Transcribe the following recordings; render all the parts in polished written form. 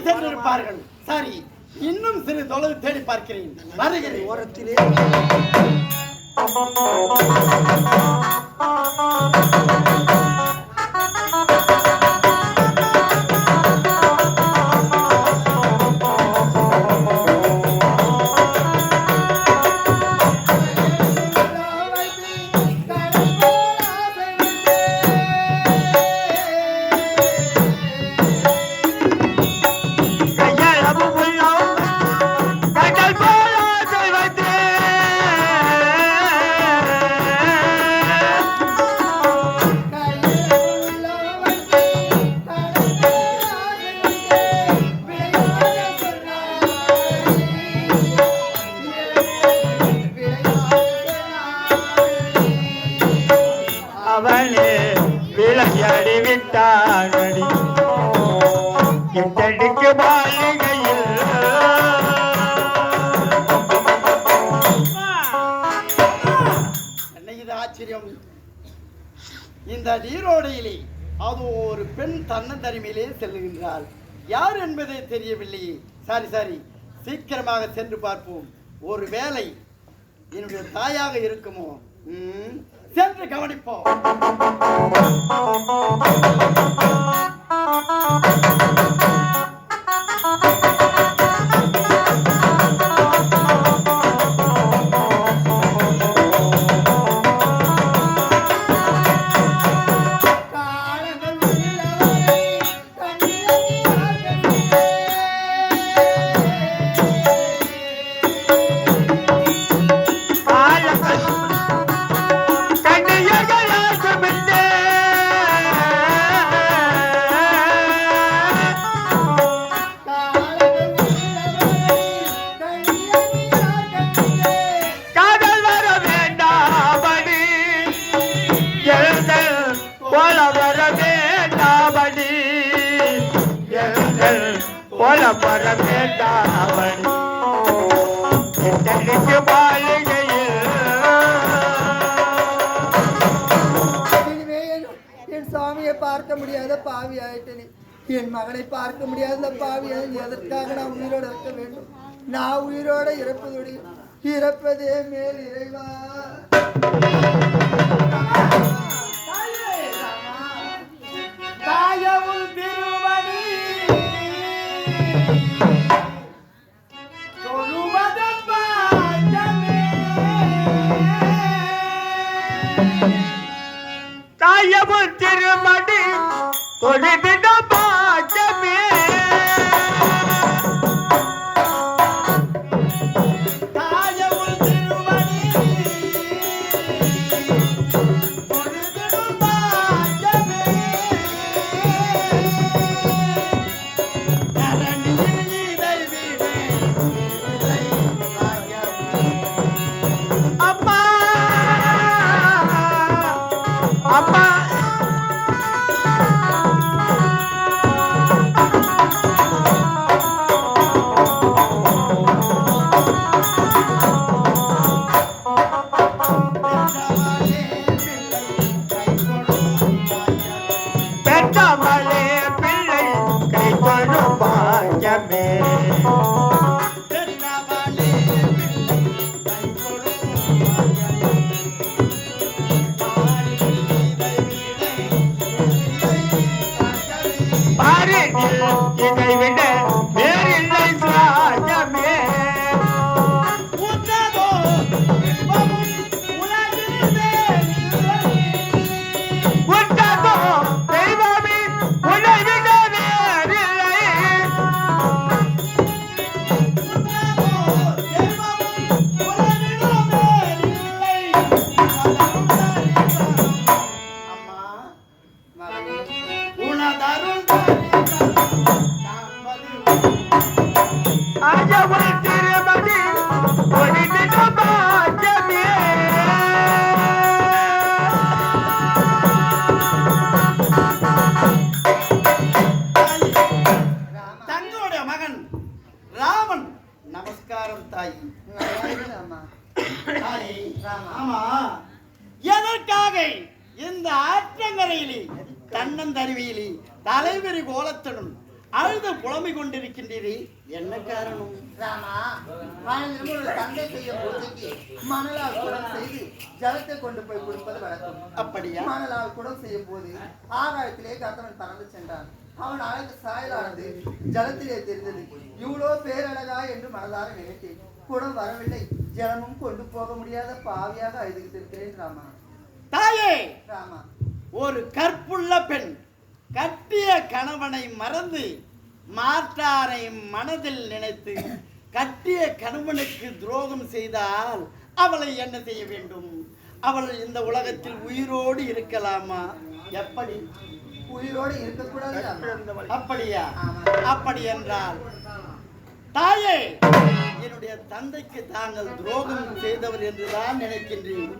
சென்றிருப்பார்கள். சரி, இன்னும் சிறு தொலைவு தேடி பார்க்கிறேன். வருகிறேன். ஓரத்திலே இந்த நீரோடையிலே அது ஒரு பெண் தன்னந்தனிமையிலே செல்லுகின்றாள். யார் என்பதே தெரியவில்லையே. சரி, சீக்கிரமாக சென்று பார்ப்போம். ஒரு வேளை என்னுடைய தாயாக இருக்குமோ? சென்று கவனிப்போம். சாமியை பார்க்க முடியாத பாவி ஆயிட்டேனே. என் மகனை பார்க்க முடியாத பாவி எதற்காக நான் உயிரோடு இருக்க வேண்டும்? நான் உயிரோடு இறப்பதே மேல் இறைவா. தாயமும் திருமடி தொழுதிட பாஜமே இதை விட வேறில்லை ராஜமே. எதற்காக இந்த ஆற்றங்கரையிலே தன்னந்தருவியிலே தலைவரி கோலத்துடன் அழுது புலம்பிக் கொண்டிருக்கின்றீரே, என்ன காரணம்? ராமா, மாநிலம் ஒரு தந்தை செய்ய பூஜைக்கு மணலால் குடம் செய்து ஜலத்தை கொண்டு போய் கொடுப்பது வழக்கம். அப்படியா? மணலால் குடம் செய்யும் போது ஆகாயத்திலே கர்த்தவன் பறந்து சென்றான். அவன் அழகு சாயலானது ஜலத்திலே தெரிந்தது. இவ்வளோ பேரழகா என்று மனதார நினைத்தேன். குடம் வரவில்லை, ஜலமும் கொண்டு போக முடியாத பாவியாக அழுதுகிட்டு இருக்கிறேன் ராமா. தாயே, ராமா, ஒரு கற்புள்ள பெண் கட்டிய கணவனை மறந்து மாற்றாரை மனதில் நினைத்து கட்டிய கணவனுக்கு துரோகம் செய்தால் அவளை என்ன செய்ய வேண்டும்? அவள் இந்த உலகத்தில் உயிரோடு இருக்கலாமா? எப்படி? உயிரோடு இருக்கக்கூடாது. அப்படியா? அப்படி என்றால் தாயே, என்னுடைய தந்தைக்கு தாங்கள் துரோகம் செய்தவர் என்றுதான் நினைக்கின்றேன்.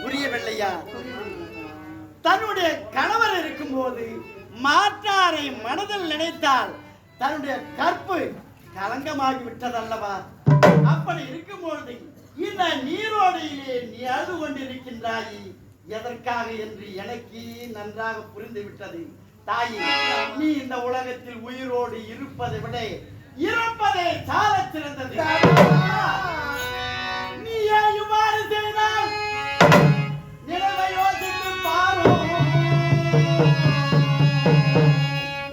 புரியவில்லையா? தன்னுடைய கணவர் இருக்கும்போது மாற்றாரை மனதில் நினைத்தால் தன்னுடைய கற்பு கலங்கமாகி விட்டதல்லவா? அப்படி இருக்கும்போது இந்த நீரோடையிலே நீ அழுது கொண்டிருக்கின்றாய் எதற்காக என்று எனக்கு நன்றாக புரிந்து விட்டது. தாயே, நீ இந்த உலகத்தில் உயிரோடு இருப்பதை விட இறப்பதே சால சிறந்தது. நீ ஏன் இவ்வாறு செய்தால் நிலைமை யோசித்து பாரோ.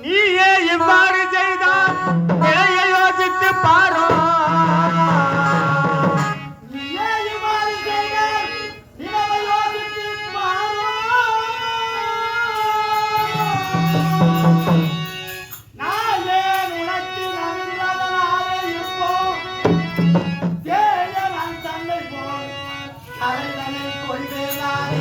நீயே இவ்வாறு செய்தால் நிலையை யோசித்து பாரோ. நீயே இவ்வாறு செய்தால் நிலைமை யோசித்து பாரோ. நான் ஏன் உனக்கு நம்பினதனாலே இப்போ தேய நான் தன்னை போல் கலைதனை கொள்வேனானே.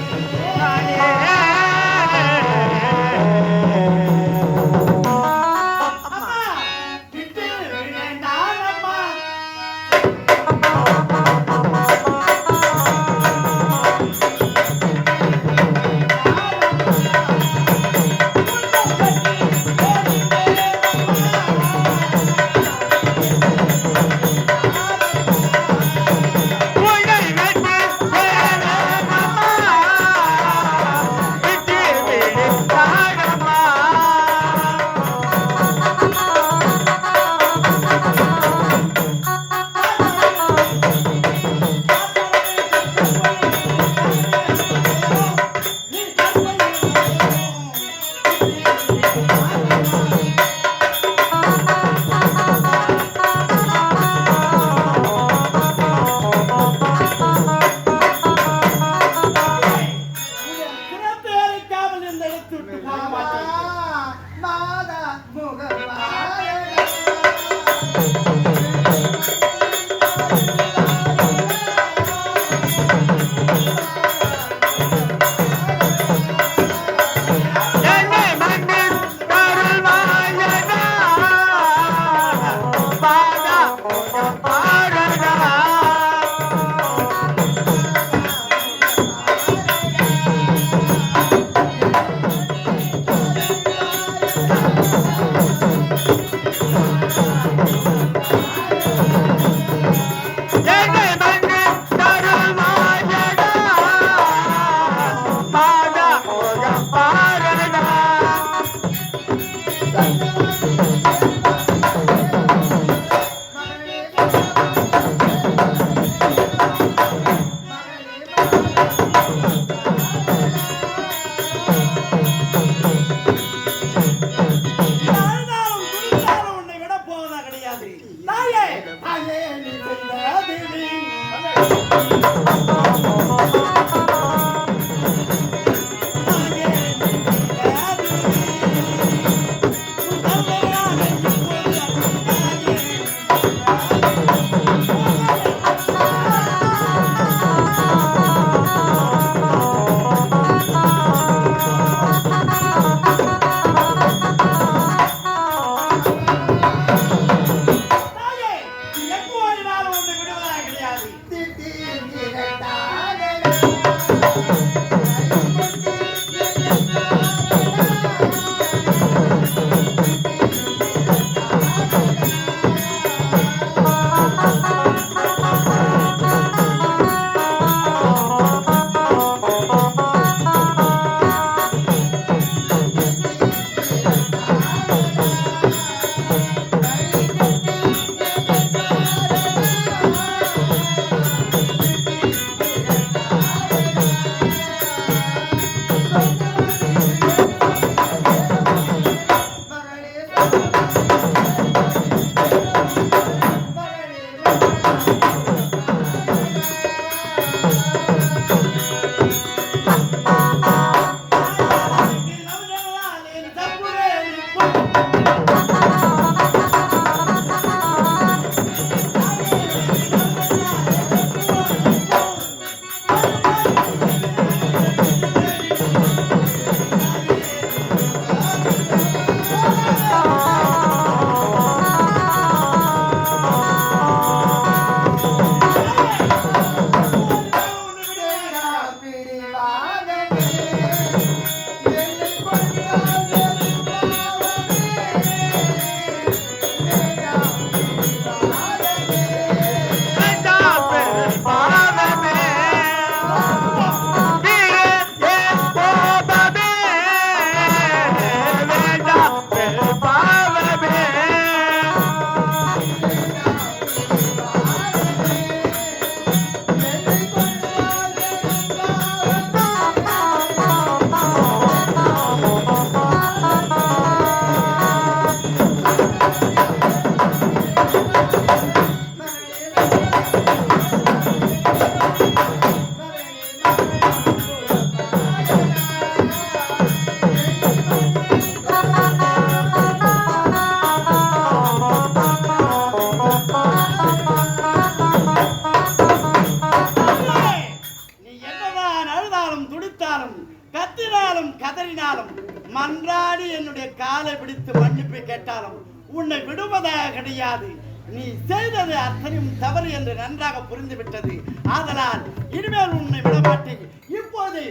காலை பிடித்து மன்னிப்பு கேட்டாலும் உன்னை விடுவதாக கிடையாது. நீ செய்தது அத்தனையும் தவறு என்று நன்றாக புரிந்துவிட்டது. ஆதலால் இனிமேல் உன்னை விடமாட்டேன். இப்போது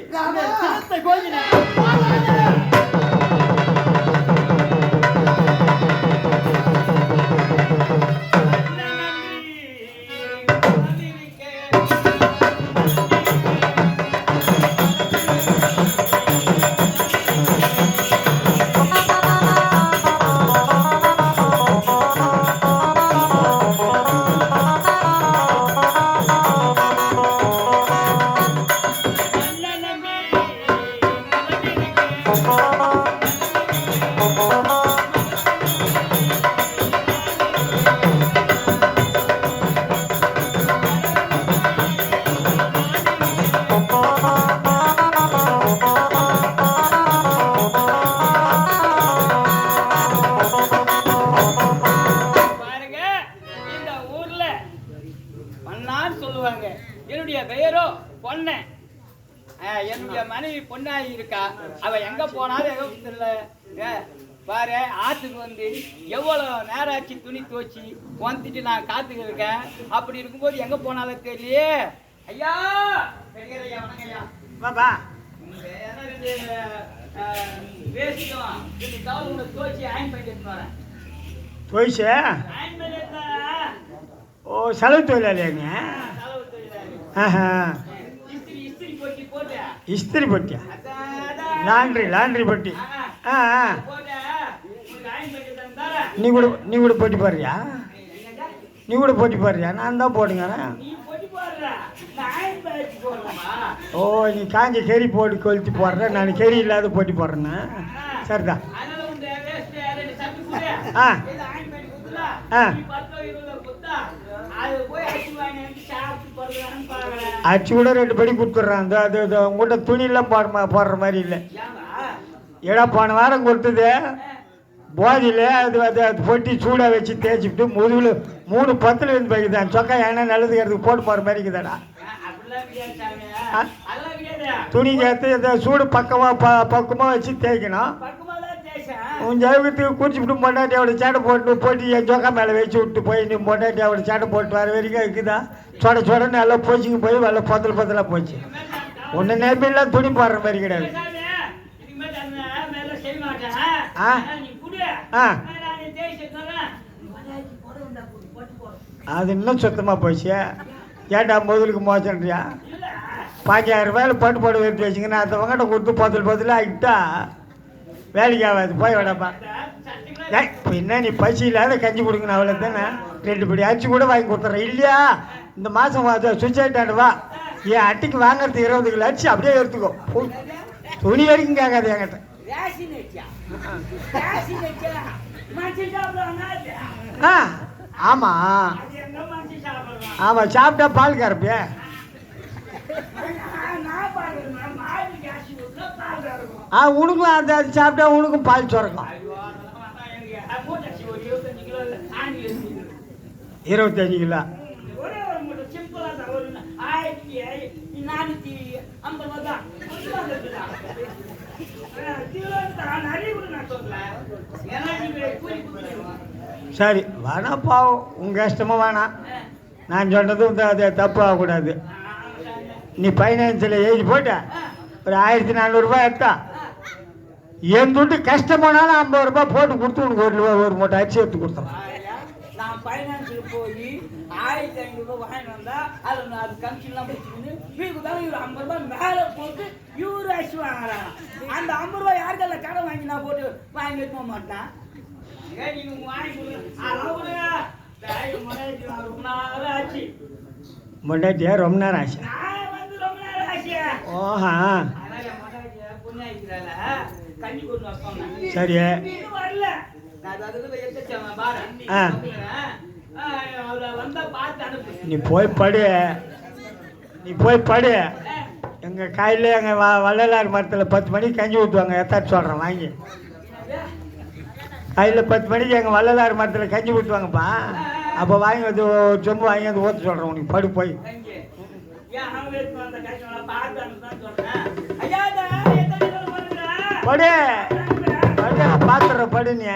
சிரத்தை கோயிலில் என்னுடைய பெயரோ பொண்ணு. என்னுடைய மனைவி பொண்ணாகி இருக்கா. அவ எங்க போனாலும் தெரியல. பாரு, ஆத்துக்கு வந்து எவ்வளவு நேரம் ஆச்சு துணி துவச்சி வந்துட்டு நான் காத்துக்கு இருக்கேன். அப்படி இருக்கும்போது எங்க போனாலும் தெரியலையே. ஐயா ஐயா வணக்கம்யா. பாபா வேஸ்டும் துவச்சி ஆயின் பண்ணி வரேன். போயிச்சு. ஆயின் பண்ணி ஓ, செலவு தொழிலாளியா? இஸ்திரி பொட்டியா? லாண்ட்ரி பொட்டி. நீ கூட போட்டி பாடுறியா? நான் தான் போடுங்க. ஓ, நீ காஞ்சி கறி போட்டு கொளுத்தி போடுற, நான் கறி இல்லாத போட்டி போடுறேன்னா சரிதான். அச்சு கூட 2 படி கொடுத்துட்றான். அது உங்கள்கிட்ட துணியெல்லாம் போடுற மாதிரி இல்லை. ஏடா போன வாரம் கொடுத்தது போதியில் அது பொட்டி சூடாக வச்சு தேய்ச்சிட்டு முதுகில் 3 10 இருந்து போய்க்குதான். சொக்கா ஏன்னா நல்லதுக்கு போட்டு போகிற மாதிரி இருக்குதாடா. துணிக்கு ஏற்று இந்த சூடு பக்கமாக வச்சு தேய்க்கணும். உன் ஜவுகத்துக்கு குடிச்சுட்டு பொண்டாட்டியோட சேட்டை போட்டு என் சொக்கா மேலே வச்சு விட்டு போய் நீ பொண்டாட்டியோட சேட்டை போட்டு வர வரைக்கும் இருக்குதா. சொடன்னு எல்லாம் போச்சுங்க போய் வெள்ள பொத்தலாக போச்சு. ஒன்று நேர்மையெல்லாம் துணி போடுற மாதிரி கிடையாது. அது இன்னும் சுத்தமாக போச்சு. ஏட்டா முதலுக்கு மோசன்றியா? 5000 ரூபாயில் பட்டு போட எடுத்து வச்சுங்கன்னா அந்த வங்கிட்ட கொடுத்து பொத்தல் ஆகிட்டா வேலைக்கு ஆகாது. போய் விடப்பா. இப்போ என்ன நீ பசி இல்லாத கஞ்சி கொடுக்கணும் அவ்வளோ தானே. 2 படி அரிசி கூட வாங்கி கொடுத்துட்றேன் இல்லையா? இந்த மாதம் சுவிட்ச் வா. என் அட்டைக்கு வாங்குறதுக்கு 20 கிலோ அரிசி அப்படியே எடுத்துக்கோ. துணி வரைக்கும் கேட்காது என்கிட்ட. ஆமாம் சாப்பிட்டா பால் கறப்பியா? உனக்கும் அது சாப்பிட்டா உனக்கும் பால் சுரக்கும். 25 கிலோ. சரி வேணா பாவம், உங்கள் இஷ்டமாக வேணாம். நான் சொன்னதும் அது தப்பு ஆகக்கூடாது. நீ ஃபைனான்ஸில் எழுதி போட்ட ஒரு 1400 ரூபாய் எடுத்தா என் துட்டு கஷ்டம் போனாலும் 50 ரூபாய் போட்டு கொடுத்து உனக்கு ஒரு மூட்டை அரிசி எடுத்து கொடுத்தோம். நான் ஃபைனான்ஸுக்கு போய் 1500 ரூபாய் வாங்கிட்டு வந்தா அது கமிஷன்லாம் முடிச்சுக்கின்னு வீட்டுக்கு தான் இவர் 50 ரூபாய் மேலே போட்டு இவரு அரிசி வாங்குறாங்க. அந்த 50 ரூபாய் யாருக்கெல்லாம் கடை வாங்கி நான் போட்டு வாங்கி எடுக்க மாட்டேன். நீங்க வாங்கி மொண்டாட்டியா ரொம்ப நேரம் ஆச்சு. ஓஹா சரி. நீ போய் படு. எங்கள் காலையில் எங்கள் வள்ளலார் மரத்தில் 10 மணிக்கு கஞ்சி ஊற்றுவாங்க. எத்தாச்சு சொல்கிறேன் வாங்கி. காலையில் 10 மணிக்கு எங்கள் வள்ளலார் மரத்தில் கஞ்சி ஊற்றுவாங்கப்பா. அப்போ வாங்கி வந்து ஒரு சொம்பு வாங்கி வந்து ஊற்ற சொல்கிறேன் உனக்கு. படு போய். படு. பாத்துற படுங்க.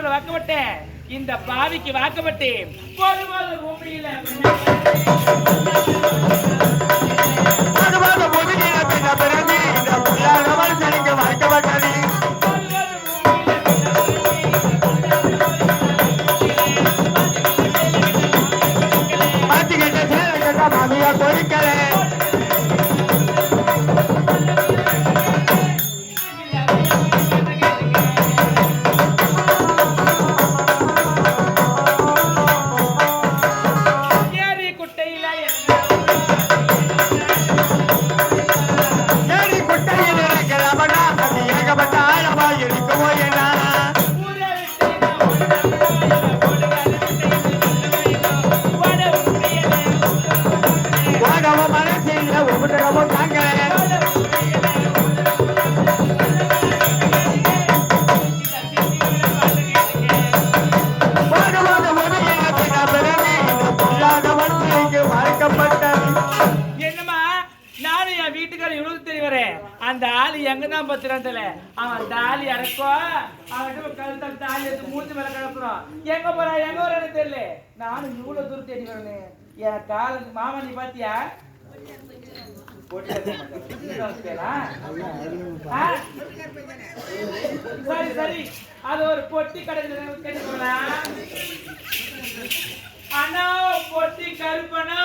வாக்கப்பட்டேன் இந்த பாவிக்கு வாக்கப்பட்டேன் அந்த ஆளு எங்கதான் பத்துறான் அவன் தாலி இறக்கோ அவன் கழுத்த தாலி எடுத்து மூச்சு மேல கிடக்குறோம் எங்க போறா எங்க வரான்னு தெரியல நானும் இவ்வளவு தூரம் தேடி வரேன் என் காலுக்கு மாமா நீ பாத்தியா சரி சரி அது ஒரு பொட்டி கடையில் அண்ணா பொட்டி கருப்பனோ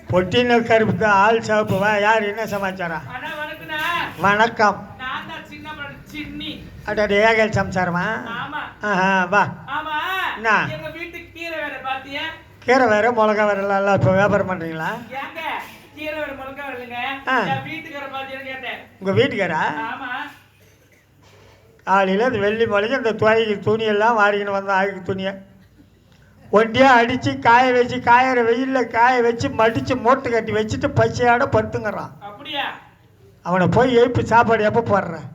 பொட்டின கருப்பு தான் ஆள் சாப்பிட்டு வா. யார் என்ன சமாச்சாரம்? வணக்கம். அட ஏகல் சம்சாரமா? வா. கீரை வேற மிளகா வேற இப்போ வியாபாரம் பண்றீங்களா? உங்க வீட்டுக்காரா? காலையில் இந்த வெள்ளி மொழிக்கு இந்த துவைக்கு துணியெல்லாம் வாரிக்கின்னு வந்தோம். ஆய்க்கு துணியை ஒண்டியாக அடித்து காய வச்சு காயிற வெயிலில் காய வச்சு மடித்து மூட்டை கட்டி வச்சுட்டு பச்சையாட படுத்துங்கிறான். அவனை போய் எழுப்பி சாப்பாடு எப்போ போடுறேன்?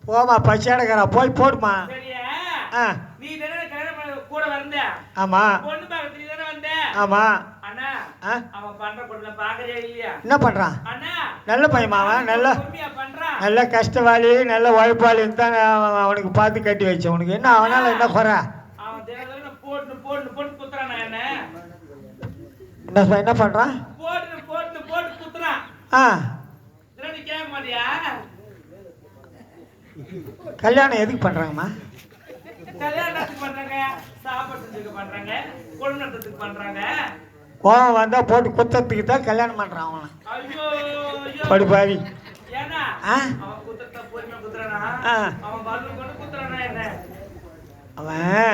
போமா பச்சையாடக்கிறா போய் போடுமா. ஆமா ஆமா. என்ன பண்றான்? நல்ல பையன் அவன். நல்ல கஷ்டவாளி நல்ல உழைப்பாளி தான் அவனுக்கு பார்த்து கட்டி வச்சேன். உனக்கு என்ன அவனால என்ன குறை? என்ன பண்றான்? கல்யாணம் எதுக்கு பண்றாங்கம்மா? கோவம் வந்தா போட்டு குத்தத்துக்கு தான் கல்யாணம் பண்றான் அவனை. படுபாவி அவன்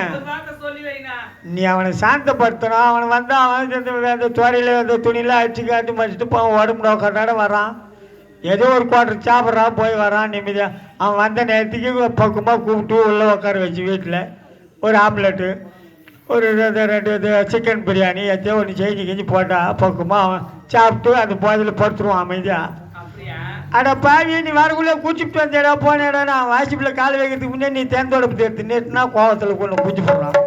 நீ அவனை சாந்தப்படுத்தணும். அவனை வந்தா அவன் அந்த துறையில அந்த துணியெல்லாம் அடிச்சு காட்டி மடிச்சுட்டு போவான். உடம்பு நோக்கத்தோட வரான். ஏதோ ஒரு குவார்டர் சாப்பிட்றான் போய் வரான் நிம்மதியா. அவன் வந்த நேரத்துக்கு பக்கமாக கூப்பிட்டு உள்ளே உட்கார வச்சு வீட்டில் ஒரு ஆம்லெட்டு ஒரு ரெண்டு சிக்கன் பிரியாணி எத்தையோ ஒன்று செஞ்சு கிஞ்சி போட்டால் பக்குமா சாப்பிட்டு அந்த போதில் படுத்துருவான் அமைதியாக. அப்படியா? அட பாவி, நீ வரக்குள்ளே குச்சிட்டு வந்தேடா போனேடா. நான் வாசிப்பில் கால் வைக்கிறதுக்கு முன்னே நீ தேர்ந்தோடப்பு எடுத்து நேற்றுனா கோவத்தில் கொண்டு குச்சி போடுறான்.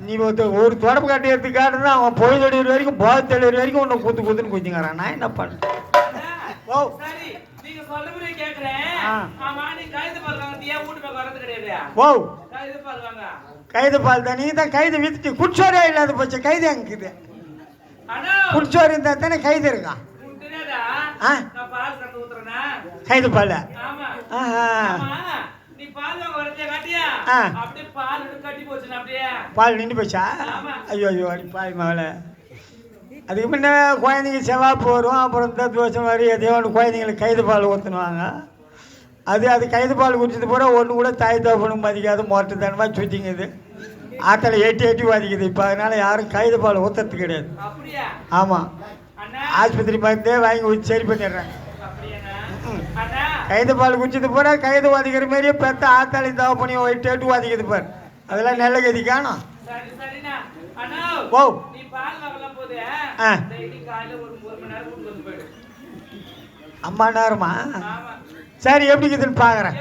நீ ஒரு தொடப்பு கட்டி எடுத்து காட்டுனா அவன் பொழுது தெளிவு வரைக்கும் போதை தெளிவு வரைக்கும் உன்னை குத்துன்னு குஞ்சுங்கிறான். நான் என்ன பண்ணேன்? ஓ ஓ கைது பால் தான். நீ தான் கைது வித்துட்டு குடிச்சோரே இல்லாத போச்சு. கைது அங்குது. குடிச்சோறு இருந்தா தானே கைது இருக்கான். கைது பால் பால் நின்று போச்சா? ஐயோ ஐயோ அடி பாய் மகளை. அதுக்கு முன்ன குழந்தைங்க செவ்வாப்பு வரும், அப்புறம் தோசம் மாதிரி எதையோ ஒன்று குழந்தைங்களுக்கு கைது பால் ஊற்றுனுவாங்க. அது கைது பால் குடிச்சது பூரா ஒன்று கூட தாய் தோப்பனும் மதிக்காது மொட்டை தனமாக சுற்றிங்குது. ஆத்தில் எட்டி வாதிக்குது. இப்போ அதனால் யாரும் கைது பால் ஊற்றுறது கிடையாது. ஆமாம், ஆஸ்பத்திரி மருந்தே வாங்கி ஊற்றி சரி பண்ணிடுறேன். கைது பால் குடிச்சது பூரா கைது வாதிக்கிற மாதிரியே பெற்ற ஆத்தாளி தவப்பனி எட்டு வாதிக்குது பார். அதெல்லாம் நல்ல கதி காணும். ஓ அம்மா நேரமா? சரி, எப்படி இருக்குதுன்னு பார்க்குறேன்.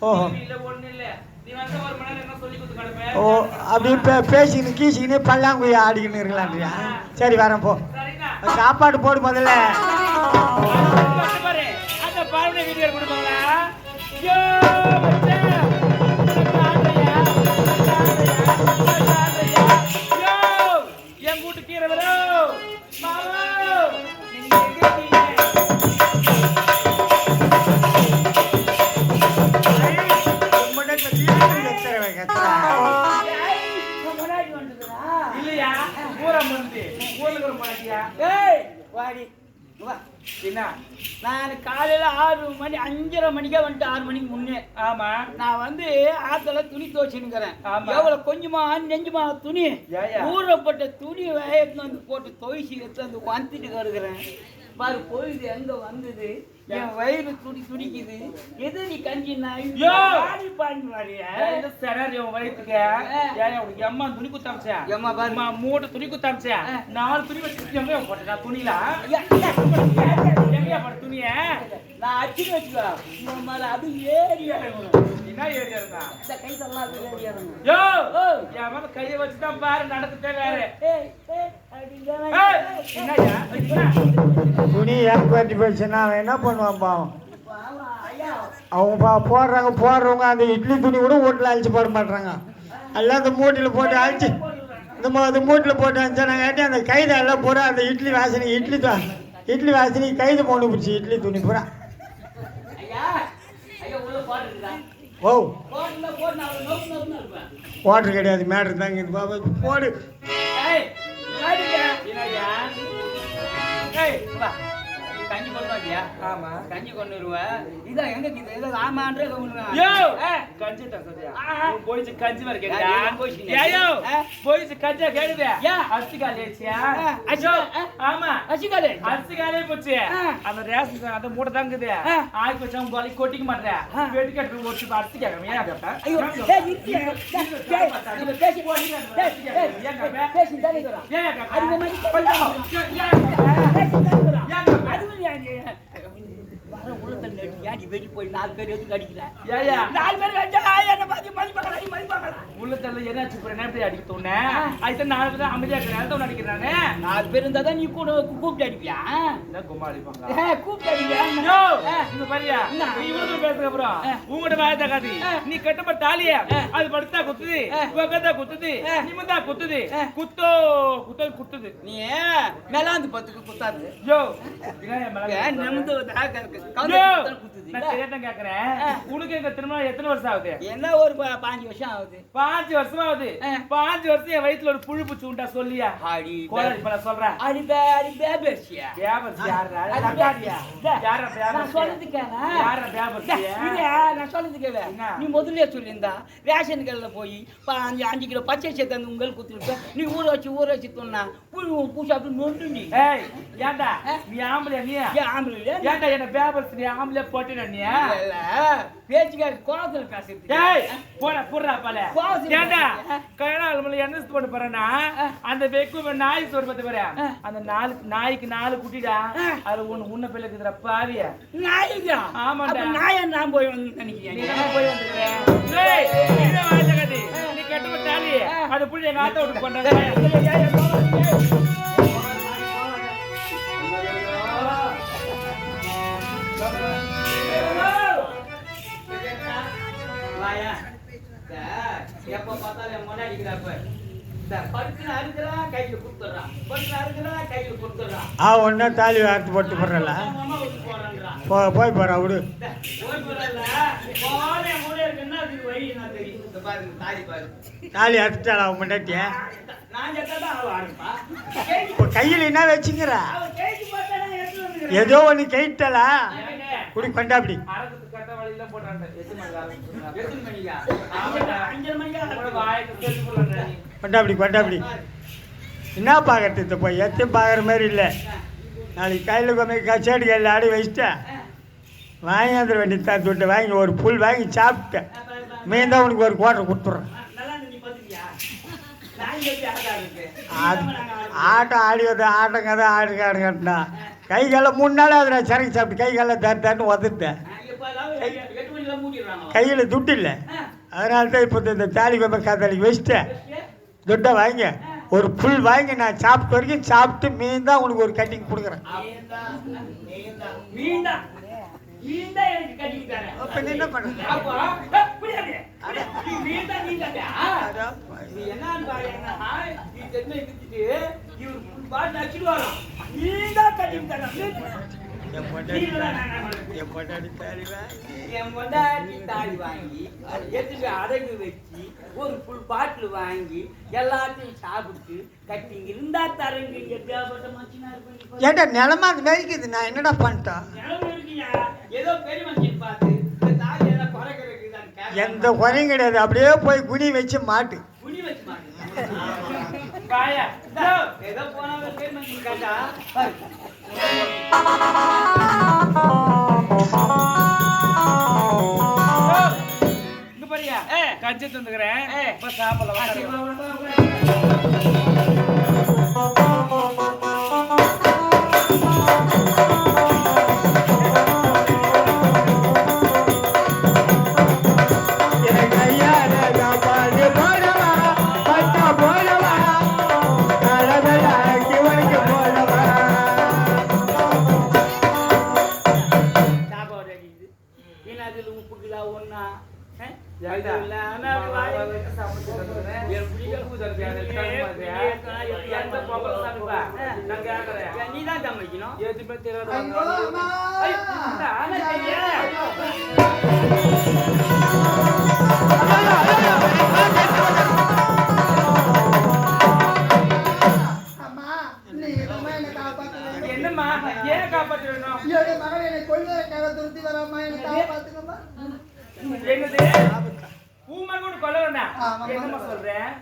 ஓஹோ ஓ அப்படி பேசிக்கின்னு கீசிக்கின்னு பல்லாங்குழி ஆடிக்கின்னு இருக்கலான்றியா? சரி வரேன் போ. சாப்பாடு போடு முதல்ல. என் கூட்டு கீரை இல்லையா? ஊரம் வந்து ஊருக்கு ஒரு மாட்டியா? வாடி என்ன? நான் காலையில 6 மணி 5:30 மணிக்கே வந்துட்டு 6 மணிக்கு முன்னே. ஆமா, நான் வந்து ஆத்துல துணி துவைச்சுக்கிறேன். எவ்வளவு கொஞ்சமா நெஞ்சுமா துணி, ஊறப்பட்ட துணி எடுத்து வந்து போட்டு துவைச்சு எடுத்து வந்து வந்துட்டு வருகிறேன். பாரு பொழுது எங்க வந்தது, என் வயிறு துடிக்குது. எது நீ கஞ்சி அம்மா துணி குத்தாமிச்சா, மூட்டை துணி குத்தாமிச்சா, 4 துணி வச்சு போட்டா துணில துணிய நான் அச்சு வச்சுக்கோ அது ஏறி என்ன ஏரியா இருந்தா கைதெல்லாம் ஏரியா இருந்தா கையை வச்சுதான் பாரு நடக்குதே வேற. துணி ஏற்படுத்தி போச்சுன்னா அவன் என்ன பண்ணுவான் பாவம். அவங்க போடுறவங்க அந்த இட்லி துணி கூட வீட்டில் அழிச்சு போட மாட்டாங்க. எல்லாம் அந்த மூட்டில் போட்டு அழிச்சு அந்த மூட்டில் போட்டு அழிச்சானாங்காட்டி அந்த கைதை எல்லாம் பூரா அந்த இட்லி வாசனை கைது போட்டு பிடிச்சி இட்லி துணி பூரா. ஓ வாட்டர் கிடையாது, மேட்ரு தாங்க இது பாபா போடு. கஞ்சி கொண்டு வந்தியா? ஆமா, கஞ்சி கொண்டு வருவேன். இதான் எங்க இது ஆமான்ற கஞ்சி போயிச்சு. கஞ்சி மாதிரி போயிச்சு. கஞ்சா கேடுது அரிசி காலியா? ஆமா, அரிசி காலே போச்சு. அந்த ரேஷன் அந்த மூட்டை தாங்குது. ஆய் போச்சு, அவங்க கொலை கொட்டிக்க மாட்டேன். வெட்டி கட்டு ஒட்டி அரிசி கேட்கறேன். ஏன் கேட்டேன்? வெடி போய் 4 பேர் எதுக்கு அடிக்கிறேன்? 4 பேர் உள்ளத்துல என்ன அடிக்க தோணு? அதுதான் 4 பேர் அமைதியா இருக்கிறேன் அடிக்கிறானே. 4 பேர் இருந்தா தான் நீ கூட கூப்பிட்டு அடிப்பியா? கும்மா அடிப்பாங்க, கூப்பிட்டு அடிப்பியா? இங்க பாரியா, இவ்வளவு பேசுறதுக்கு அப்புறம் உங்கள்கிட்ட வாயத்தா காதி. நீ கட்டப்பட்ட தாலியா அது படுத்தா குத்துது, உக்கதா குத்துது, நிமிந்தா குத்துது, குத்துது. நீ மேலாந்து பத்துக்கு குத்தாது. உனக்கு திருமணம் எத்தனை வருஷம் ஆகுது? என்ன ஒரு 5 வருஷம் ஆகுது. 5 வருஷம் ஆகுது. 5 வருஷம் என் வயிற்றுல ஒரு புழு பூச்சி உண்டா சொல்லியா? சொல்றேன். நீ முதல்ல சொல்லியிருந்தா ரேஷன் கடையில போய் 5 கிலோ பச்சை சேர்த்து உங்கள் குத்துருப்ப. நீ ஊற வச்சு சொன்னா பூச்சி அப்படி நொண்டு. நீ ஏன்டா நீ ஆம்பளையா? நீ ஆம்பளை ஏன்டா என்ன பேபர்ஸ் நீ ஆம்பளை போட்டு பண்ணியா இல்ல பேச்சுக்காக கோவத்துல பேசுறது டேய் போடா புடுறா பல கோவத்துல ஏண்டா பேசுறது. கல்யாணம் என்ன பண்ண போறேன்னா அந்த வெக்கு நாய் சோறு பத்து பாரு அந்த நாய்க்கு 4 குட்டிடா அதுல உன்ன பிள்ளை இருக்குதுடா பாவியா நாய்க்கா ஆமாடா. அப்ப நாயை நான் போய் வந்து நினைக்கிறேன் நீ எங்க போய் வந்துக்கிறேன் டேய் இத வாசகதி நீ கட்டுவ தாலி அது புடி எங்க ஆத்த விட்டு பண்றாங்க வாயா எப்ப பார்த்தாலும் முன்னாடிக்கிறாப்ப இந்த படுத்து அறுக்கிறான் கையில கொடுத்துட்றான் படுத்து அறுக்கிறான் கையில கொடுத்துட்றான் ஒன்றும் தாலி வார்த்து போட்டு போடுறல போறான்றான் போய் போகிறா விடு ஓய் போறல போனே மூளை இருக்குன்னா அதுக்கு வழி நான் தெரியும் இந்த பாரு இந்த தாலி பாரு தாலி அறுத்துட்டாளா அவன் முன்னாட்டிய நான் செத்தா அவ ஆடுப்பா இப்போ கையில் என்ன வச்சுங்கிற அவ கேக்கு பார்த்தா நான் எடுத்து வந்துக்கிறேன் ஏதோ ஒன்று கைட்டலா எனக்கு குடி கொண்டாப்படி அரகத்து கட்ட வழியில போறாங்க எது மணிக்கு எத்தனை மணிக்கா ஆமாடா. 5 மணிக்கா வாய்க்கு சொல்லி போடுறேன் கொண்டாப்படி என்ன பார்க்கறது போய் எத்தையும் பார்க்குற மாதிரி இல்லை நாளைக்கு கையில் கொண்டு கச்சேடி கையில் ஆடி வச்சுட்டேன் வாங்கி வந்துட வேண்டியது துட்டு வாங்கி ஒரு புல் வாங்கி சாப்பிட்டேன் மீன் தான் உனக்கு ஒரு குவாட்டர் கொடுத்துட்றேன் நல்லா நீ பாத்துக்கியா நான் எப்படி ஆடா இருக்கு ஆட்டம் ஆடி வந்து ஆட்டங்க தான் ஆடுங்க கை காலில் 3 நாள் அதை நான் சரக்கு சாப்பிட்டு கை காலில் தட்டுன்னு உதட்டேன் இப்ப எல்லாம் 8 மணிக்கு மூடிடுறாங்க கையில் துட்டு இல்லை அதனால தான் இப்போ இந்த தாலி கொம்பை காத்தாளிக்கு வச்சுட்டேன் துட்டை வாங்கி ஒரு புல் வாங்கி நான் சாப்பிட்ட வரைக்கும் சாப்பிட்டு மீன் தான் உனக்கு ஒரு கட்டிங் கொடுக்குறேன் மீன்தா எனக்கு கட்டிக்கிட்டாரு அப்போ நீ என்ன பண்ணுற அப்போ புரியாது மீன்தா நீ கட்டியா நீ என்னன்னு பாருங்க நீ தென்னை வித்துட்டு இவர் பாட்டு அடிச்சுடுவாரோ மீன்தா கட்டிக்கிட்டாரு என் பொண்டாடி தாலி வாங்கி என் பொண்டாட்டி தாலி வாங்கி எடுத்துட்டு அடகு வச்சு ஒரு ஃபுல் பாட்டில் வாங்கி எல்லாத்தையும் சாப்பிட்டு கட்டிங்க இருந்தா தரங்க எப்படியாப்பட்ட மனுஷனா இருப்பீங்க ஏட்டா நிலமா அது மேய்க்குது நான் என்னடா பண்ணிட்டேன் நிலவு இருக்கியா ஏதோ பெரிய மனுஷன் பார்த்து இந்த தாலி எல்லாம் குறைக்க வைக்குதான்னு எந்த குறையும் கிடையாது அப்படியே போய் குனி வச்சு மாட்டு குனி வச்சு மாட்டேன் பாயா ஏதோ போனாலும் பெரிய மனுஷன் கேட்டா இங்க பாரியா கஞ்சி தந்துக்கிறேன் இப்ப சாப்பிடலாம் எனக்கு ஐயாயிரம் சாப்பாடு போடவா பட்டா போடவா நல்லதெல்லாம் வைக்க போடவா சாப்பாடு அடிக்குது என்னது உப்புக்குதா ஒன்னா நீதான் சமைக்கணும் எதுவுமே தெரியாது ஐயோ அம்மா அம்மா நீ என்னம்மா என்னை காப்பாத்துறீங்க என்னம்மா ஏன் காப்பாற்றணும் என்னுடைய மகன் என்னை கொள்வதற்காக துரத்தி வராமா என்னை காப்பாத்துங்கம்மா என்னது பூமா கூட கொல்ல வேண்டாம் ஆமாம்மா. என்னம்மா சொல்றேன்